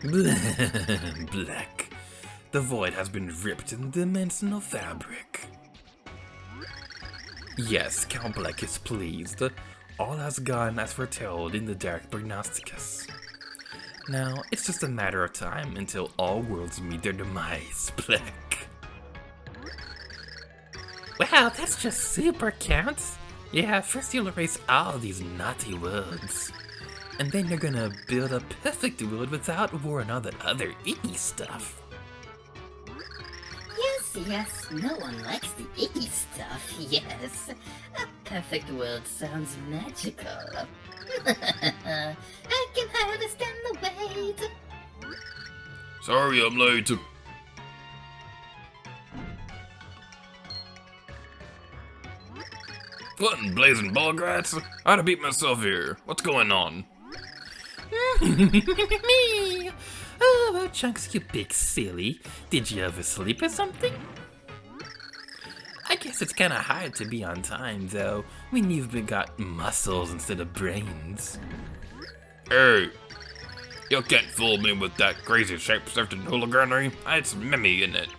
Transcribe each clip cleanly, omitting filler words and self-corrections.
Black. The void has been ripped in dimensional fabric. Yes, Count Black is pleased. All has gone as foretold in the Dark Prognosticus. Now, it's just a matter of time until all worlds meet their demise, Black. Wow, that's just super, Count. Yeah, first you'll erase all these naughty worlds. And then you're gonna build a perfect world without war and all that other icky stuff. Yes, no one likes the icky stuff, yes. A perfect world sounds magical. I can hardly stand the wait. Sorry I'm late. What in blazing bullgrats? I had to beat myself here. What's going on? Oh, Chunks, you big silly. Did you oversleep or something? I guess it's kinda hard to be on time, though, when you've got muscles instead of brains. Hey, you can't fool me with that crazy shape-shifting hooliganery. It's Mimi in it.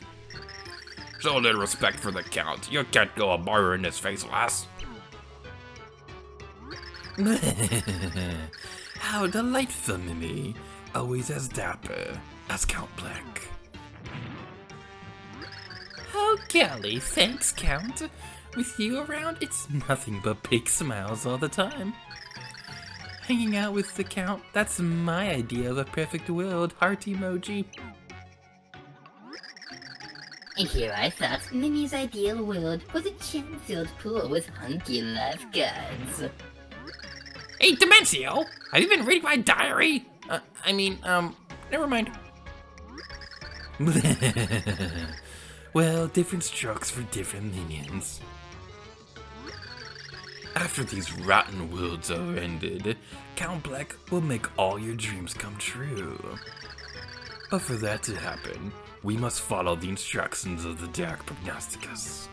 Show a little respect for the Count. You can't go a bar in his face, lass. How delightful, Mimi. Always as dapper as Count Black. Oh, golly, thanks, Count. With you around, it's nothing but big smiles all the time. Hanging out with the Count, that's my idea of a perfect world, heart emoji. And here I thought Mimi's ideal world was a jam-filled pool with hunky lifeguards. Hey, Demencio! Have you been reading my diary? Never mind. Well, different strokes for different minions. After these rotten worlds are ended, Count Black will make all your dreams come true. But for that to happen, we must follow the instructions of the Dark Prognosticus.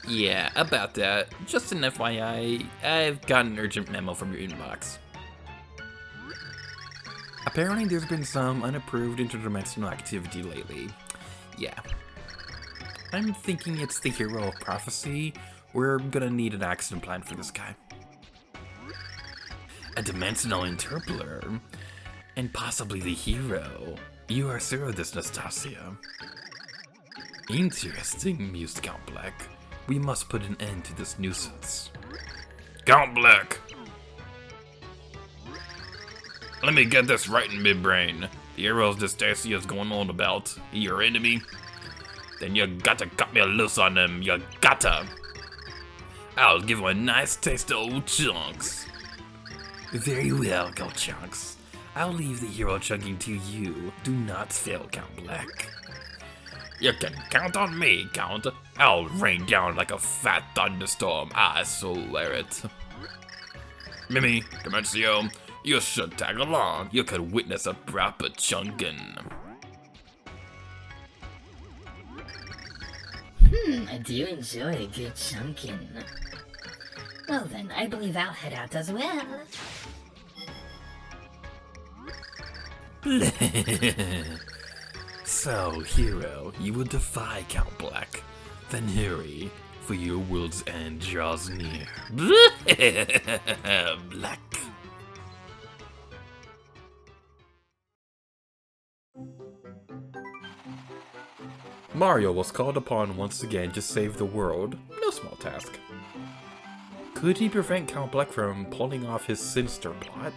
Yeah, about that. Just an FYI, I've got an urgent memo from your inbox. Apparently there's been some unapproved interdimensional activity lately. Yeah. I'm thinking it's the hero of prophecy. We're gonna need an action plan for this guy. A dimensional interpreter. And possibly the hero. You are sure of this, Nastasia. Interesting, mused Count Black. We must put an end to this nuisance. Count Black! Let me get this right in my brain. The heroes Nastasia's going on about. He your enemy? Then you gotta cut me loose on him, you gotta! I'll give him a nice taste of old Chunks. Very well, go Chunks. I'll leave the hero chunking to you. Do not fail, Count Black. You can count on me, Count. I'll rain down like a fat thunderstorm, I swear it. Mimi, Demencio, you should tag along. You could witness a proper chunkin'. I do enjoy a good chunkin'. Well then, I believe I'll head out as well. So, hero, you will defy Count Black. Then hurry, for your world's end draws near. Black. Mario was called upon once again to save the world. No small task. Could he prevent Count Black from pulling off his sinister plot?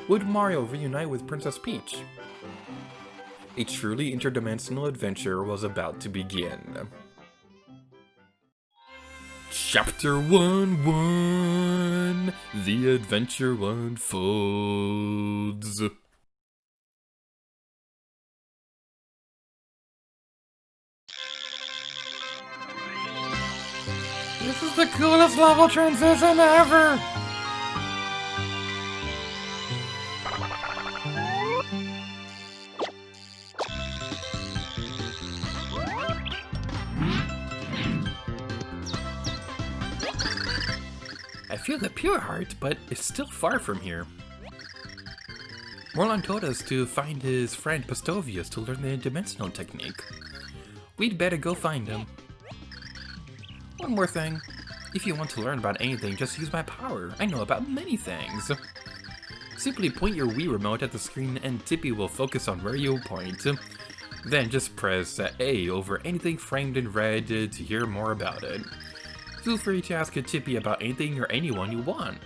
Would Mario reunite with Princess Peach? A truly interdimensional adventure was about to begin. Chapter 1-1. The adventure unfolds. This is the coolest level transition ever! I feel the pure heart, but it's still far from here. Morlon told us to find his friend Pastovius to learn the dimensional technique. We'd better go find him. One more thing. If you want to learn about anything, just use my power. I know about many things. Simply point your Wii remote at the screen and Tippy will focus on where you point. Then just press A over anything framed in red to hear more about it. Feel free to ask a Tippy about anything or anyone you want.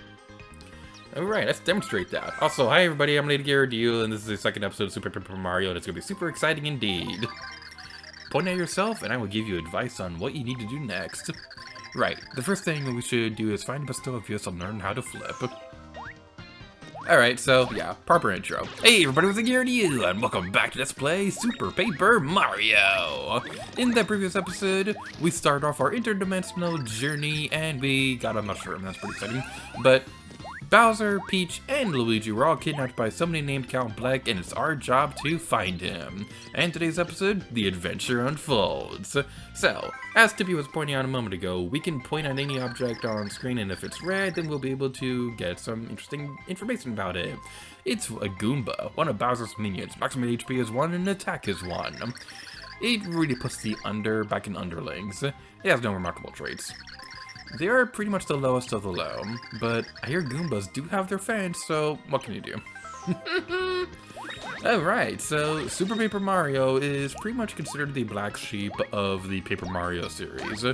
Alright, let's demonstrate that. Also, hi everybody, I'm Lady Gyaradio, and this is the second episode of Super Paper Mario, and it's gonna be super exciting indeed. Point at yourself, and I will give you advice on what you need to do next. Right, the first thing we should do is find Pastovius and learn how to flip. Alright, so, yeah, proper intro. Hey everybody, what's here to you, and welcome back to Let's Play Super Paper Mario! In the previous episode, we started off our interdimensional journey, and we got a mushroom, that's pretty exciting. But Bowser, Peach, and Luigi were all kidnapped by somebody named Count Black, and it's our job to find him. And today's episode, the adventure unfolds. So, as Tippy was pointing out a moment ago, we can point at any object on screen, and if it's red, then we'll be able to get some interesting information about it. It's a Goomba, one of Bowser's minions. Maximum HP is 1 and attack is 1. It really puts the back in underlings. It has no remarkable traits. They are pretty much the lowest of the low, but I hear Goombas do have their fans, so what can you do? Alright, so Super Paper Mario is pretty much considered the black sheep of the Paper Mario series.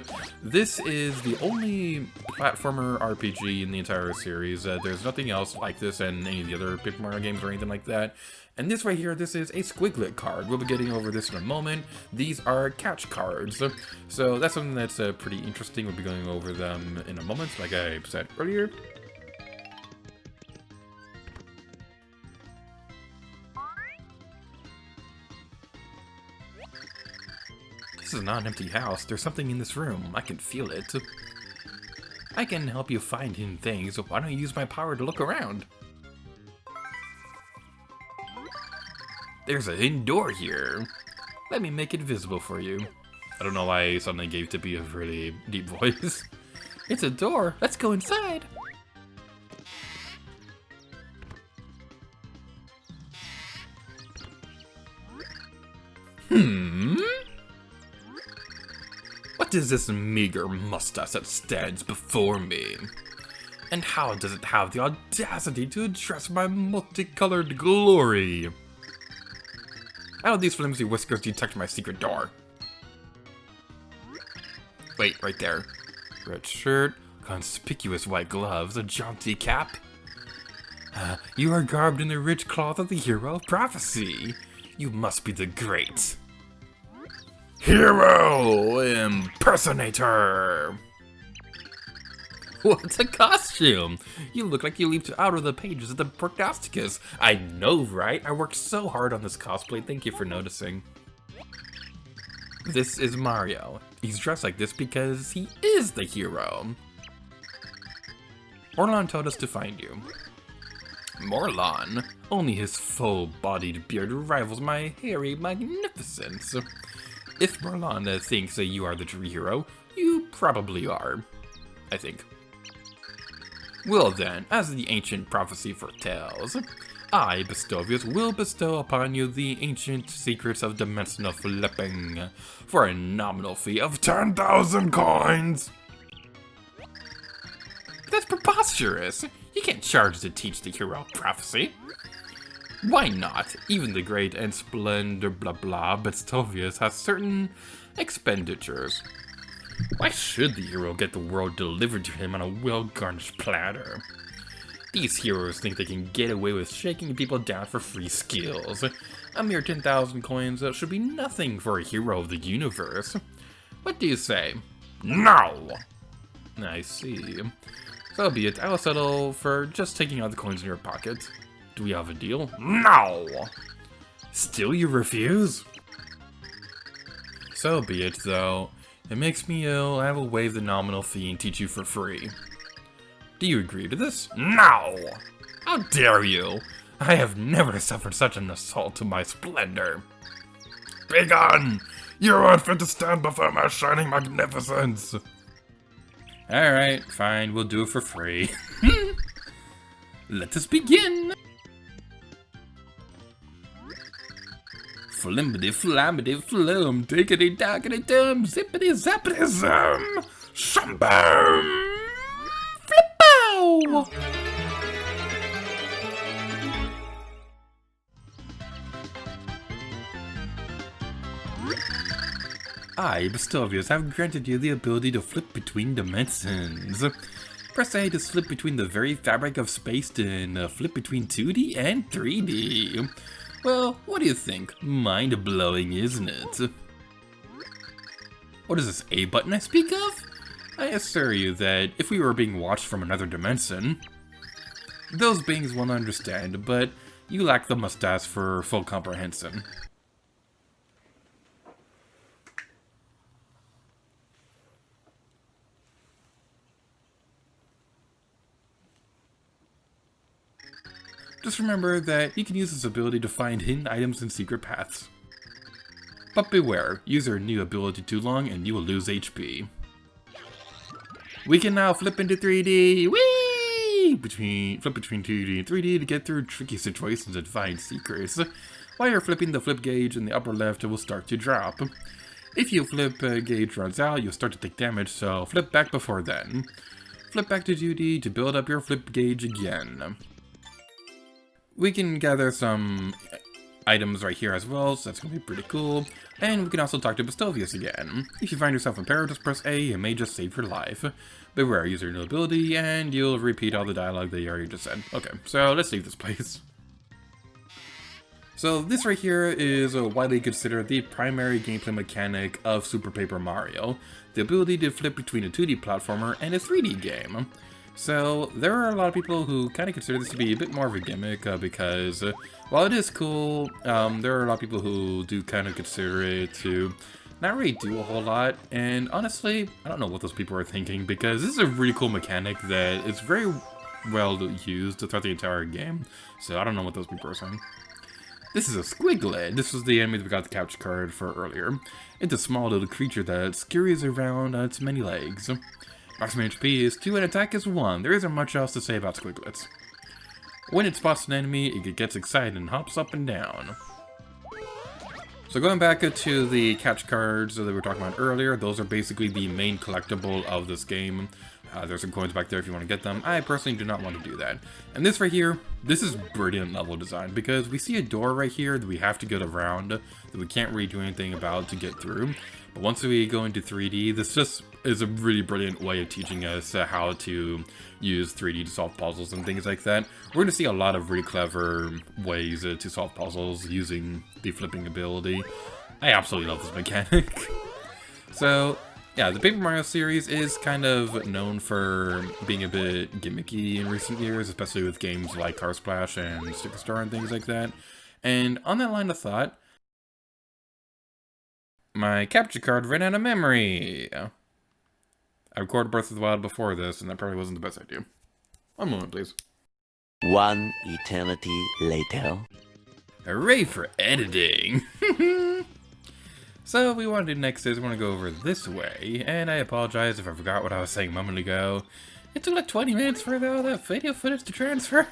This is the only platformer RPG in the entire series. There's nothing else like this in any of the other Paper Mario games or anything like that. And this right here, this is a Squiglet card. We'll be getting over this in a moment. These are catch cards. So that's something that's pretty interesting. We'll be going over them in a moment, like I said earlier. This is not an empty house. There's something in this room. I can feel it. I can help you find hidden things, so why don't you use my power to look around? There's a hidden door here. Let me make it visible for you. I don't know why I suddenly gave Tippy a really deep voice. It's a door. Let's go inside. What is this meager mustache that stands before me? And how does it have the audacity to address my multicolored glory? How do these flimsy whiskers detect my secret door? Wait, right there. Red shirt, conspicuous white gloves, a jaunty cap. You are garbed in the rich cloth of the hero of prophecy. You must be the great Hero Impersonator! What a costume! You look like you leaped out of the pages of the Prognosticus. I know, right? I worked so hard on this cosplay, thank you for noticing. This is Mario. He's dressed like this because he is the hero. Morlon told us to find you. Morlon? Only his full-bodied beard rivals my hairy magnificence. If Morlon thinks that you are the true hero, you probably are. I think. Well then, as the ancient prophecy foretells, I, Pastovius, will bestow upon you the ancient secrets of dimensional flipping for a nominal fee of 10,000 coins! That's preposterous! You can't charge to teach the hero prophecy. Why not? Even the great and splendid blah blah Pastovius has certain expenditures. Why should the hero get the world delivered to him on a well-garnished platter? These heroes think they can get away with shaking people down for free skills. A mere 10,000 coins should be nothing for a hero of the universe. What do you say? No! I see. So be it. I will settle for just taking out the coins in your pocket. Do we have a deal? No! Still you refuse? So be it, though. It makes me ill. I will waive the nominal fee and teach you for free. Do you agree to this? No! How dare you! I have never suffered such an assault to my splendor. Begone! You're unfit to stand before my shining magnificence! Alright, fine, we'll do it for free. Let us begin! Flimbity flammity flum, diggity doggity dum, zippity zappity zum, shambam, flippow! I, Bestovius, have granted you the ability to flip between dimensions. Press A to slip between the very fabric of space and flip between 2D and 3D. Well, what do you think? Mind-blowing, isn't it? What is this A button I speak of? I assure you that if we were being watched from another dimension, those beings will understand, but you lack the mustache for full comprehension. Just remember that you can use this ability to find hidden items and secret paths. But beware, use your new ability too long and you will lose HP. We can now flip into 3D! Whee! Flip between 2D and 3D to get through tricky situations and find secrets. While you're flipping, the flip gauge in the upper left will start to drop. If your flip gauge runs out, you'll start to take damage, so flip back before then. Flip back to 2D to build up your flip gauge again. We can gather some items right here as well, so that's going to be pretty cool. And we can also talk to Bestovius again. If you find yourself in peril, just press A, it may just save your life. Beware, use your new ability, and you'll repeat all the dialogue that you already just said. Okay, so let's leave this place. So this right here is widely considered the primary gameplay mechanic of Super Paper Mario, the ability to flip between a 2D platformer and a 3D game. So, there are a lot of people who kind of consider this to be a bit more of a gimmick because, while it is cool, there are a lot of people who do kind of consider it to not really do a whole lot, and honestly, I don't know what those people are thinking because this is a really cool mechanic that is very well used throughout the entire game, so I don't know what those people are saying. This is a Squiglet. This was the enemy that we got the couch card for earlier. It's a small little creature that scurries around on its many legs. Maximum HP is 2 and attack is 1. There isn't much else to say about Squiglets. When it spots an enemy, it gets excited and hops up and down. So going back to the catch cards that we were talking about earlier, those are basically the main collectible of this game. There's some coins back there if you want to get them. I personally do not want to do that. And this right here, this is brilliant level design because we see a door right here that we have to get around, that we can't really do anything about to get through. But once we go into 3D, this just is a really brilliant way of teaching us how to use 3D to solve puzzles and things like that. We're going to see a lot of really clever ways to solve puzzles using the flipping ability. I absolutely love this mechanic. So, yeah, the Paper Mario series is kind of known for being a bit gimmicky in recent years, especially with games like Car Splash and Sticker Star and things like that. And on that line of thought, my capture card ran out of memory. I recorded Breath of the Wild before this, and that probably wasn't the best idea. One moment, please. One eternity later. Hooray for editing! So, what we want to do next is we want to go over this way, and I apologize if I forgot what I was saying a moment ago. It took like 20 minutes for all that video footage to transfer.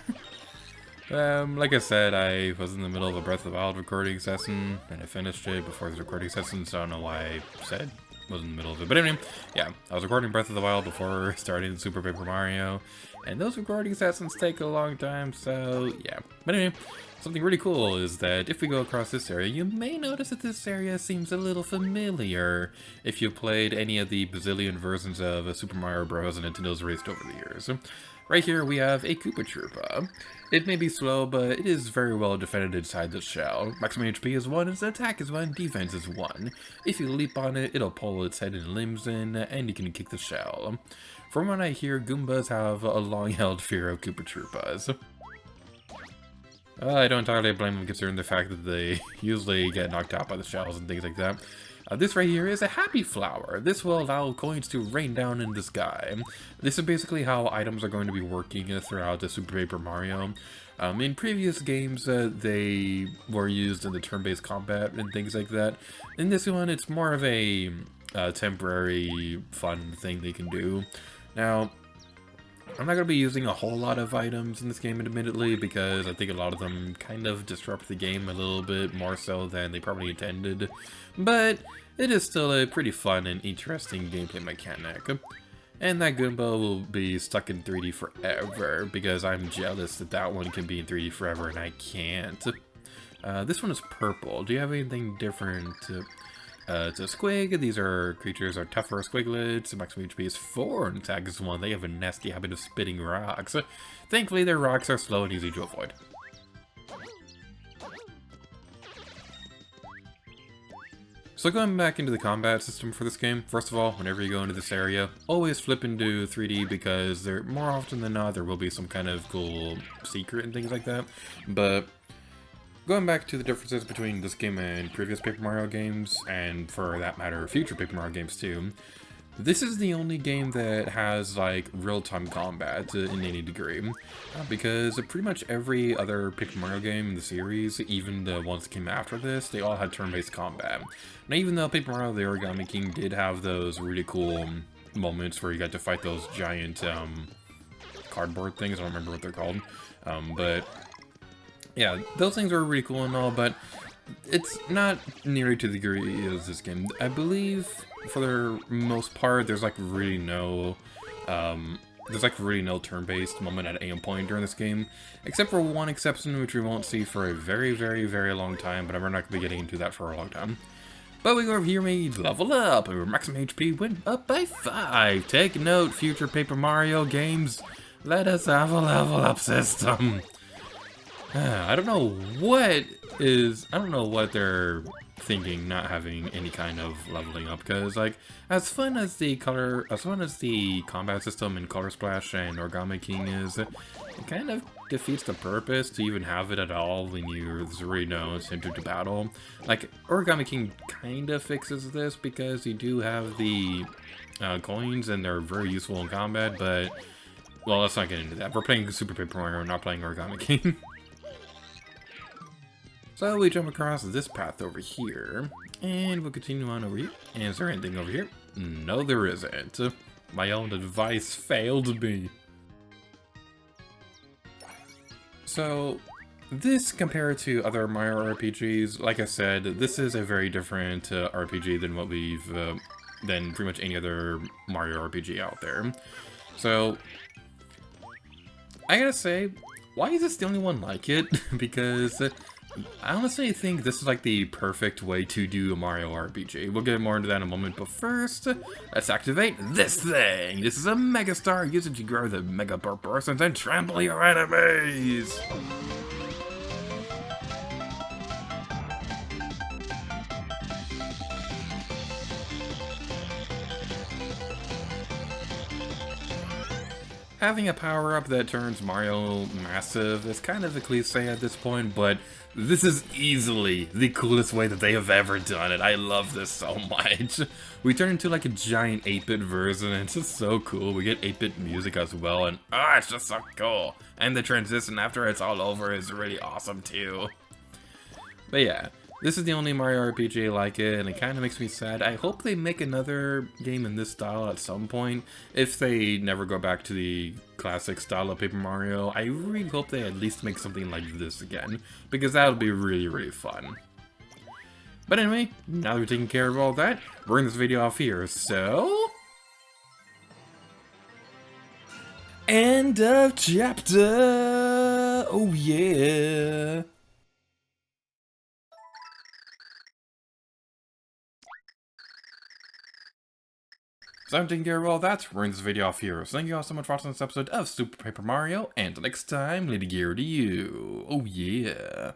Like I said, I was in the middle of a Breath of the Wild recording session, and I finished it before the recording session, so I don't know why I said was in the middle of it. But anyway, yeah, I was recording Breath of the Wild before starting Super Paper Mario, and those recording sessions take a long time, so yeah. But anyway, something really cool is that if we go across this area, you may notice that this area seems a little familiar if you've played any of the bazillion versions of Super Mario Bros. And Nintendo's released over the years. Right here we have a Koopa Troopa. It may be slow, but it is very well defended inside the shell. Maximum HP is 1, its attack is 1, defense is 1. If you leap on it, it'll pull its head and limbs in, and you can kick the shell. From what I hear, Goombas have a long-held fear of Koopa Troopas. I don't entirely blame them considering the fact that they usually get knocked out by the shells and things like that. This right here is a happy flower. This will allow coins to rain down in the sky. This is basically how items are going to be working throughout the Super Paper Mario. In previous games, they were used in the turn-based combat and things like that. In this one, it's more of a temporary fun thing they can do. Now, I'm not going to be using a whole lot of items in this game, admittedly, because I think a lot of them kind of disrupt the game a little bit more so than they probably intended. But it is still a pretty fun and interesting gameplay mechanic. And that Goomba will be stuck in 3D forever, because I'm jealous that that one can be in 3D forever and I can't. This one is purple. Do you have anything different? It's a squig. These creatures are tougher squiglets. Maximum HP is 4 and attack is 1. They have a nasty habit of spitting rocks. Thankfully, their rocks are slow and easy to avoid. So going back into the combat system for this game, first of all, whenever you go into this area, always flip into 3D because more often than not, there will be some kind of cool secret and things like that. But going back to the differences between this game and previous Paper Mario games, and for that matter, future Paper Mario games too, this is the only game that has, like, real-time combat in any degree. Because pretty much every other Paper Mario game in the series, even the ones that came after this, they all had turn-based combat. Now, even though Paper Mario the Origami King did have those really cool moments where you got to fight those giant cardboard things, I don't remember what they're called, but yeah, those things are really cool and all, but it's not nearly to the degree as this game. I believe, for the most part, there's like really no turn-based moment at any point during this game, except for one exception, which we won't see for a very, very, very long time, but we're not going to be getting into that for a long time. But we go over here, we level up, and our maximum HP went up by 5. Take note, future Paper Mario games, let us have a level up system. I don't know what they're thinking, not having any kind of leveling up, because, like, as fun as the combat system in Color Splash and Origami King is, it kind of defeats the purpose to even have it at all when there's really no incentive to battle. Like, Origami King kind of fixes this because you do have the coins and they're very useful in combat, but, well, let's not get into that. We're playing Super Paper Mario, not playing Origami King. So we jump across this path over here, and we'll continue on over here. And is there anything over here? No, there isn't. My own advice failed me. So, this compared to other Mario RPGs, like I said, this is a very different RPG than than pretty much any other Mario RPG out there. So, I gotta say, why is this the only one like it? Because I honestly think this is like the perfect way to do a Mario RPG. We'll get more into that in a moment, but first, let's activate this thing! This is a Mega Star. Use it to grow the Mega Proportions and trample your enemies! Having a power-up that turns Mario massive is kind of a cliche at this point, but this is easily the coolest way that they have ever done it. I love this so much. We turn into like a giant 8-bit version, and it's just so cool. We get 8-bit music as well, and it's just so cool. And the transition after it's all over is really awesome too. But yeah, this is the only Mario RPG like it, and it kind of makes me sad. I hope they make another game in this style at some point. If they never go back to the classic style of Paper Mario, I really hope they at least make something like this again, because that would be really, really fun. But anyway, now that we've taken care of all that, we're in this video off here, so... End of chapter! Oh yeah! So I'm taking care of all that, we're in this video off here. So thank you all so much for watching this episode of Super Paper Mario, and until next time, Lady Gear to you. Oh yeah.